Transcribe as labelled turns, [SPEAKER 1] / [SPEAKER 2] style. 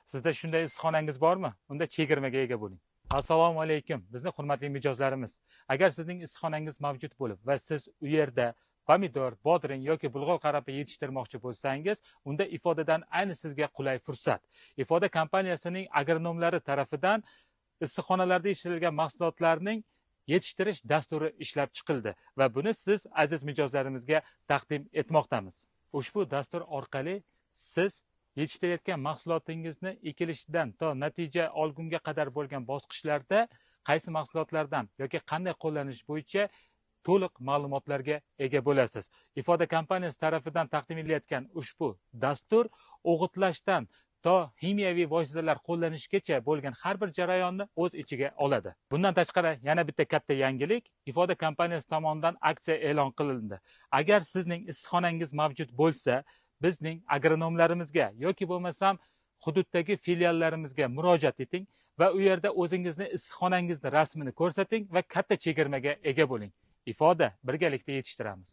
[SPEAKER 1] Sizda shunday issiqxonangiz bormi? Unda chegirmaga ega bo'ling. Assalomu alaykum. Bizni hurmatli mijozlarimiz. Agar sizning issiqxonangiz mavjud bo'lib va siz u yerda pomidor, bodring yoki bulg'or qarapi yetishtirmoqchi bo'lsangiz, unda ifodadan ayni sizga qulay fursat. Ifoda kompaniyasining agronomlari tarafidan issiqxonalarda yetishtirilgan mahsulotlarning yetishtirish dasturi ishlab chiqildi va buni siz aziz mijozlarimizga taqdim etmoqdamiz. Ushbu dastur orqali siz yetishtirayotgan mahsulotingizni ekilishidan to natija olgunga qadar bo'lgan bosqichlarda qaysi mahsulotlardan yoki qanday qo'llanish bo'yicha to'liq ma'lumotlarga ega bo'lasiz. Ifoda kompaniyasi tarafidan taqdim etilayotgan ushbu dastur o'g'itlashdan to ximiyaviy vositalar qo'llanishgacha bo'lgan har bir jarayonni o'z ichiga oladi. Bundan tashqari yana bitta katta yangilik, Ifoda kompaniyasi tomonidan aksiya e'lon qilindi. Agar sizning issiqxonangiz mavjud bo'lsa, bizning agronomlarimizga yoki bo'lmasam hududdagi filiallarimizga murojaat eting va u yerda o'zingizni issiqxonangizni rasmini ko'rsating va katta chegirmaga ega bo'ling. Ifoda birgalikda yetishtiramiz.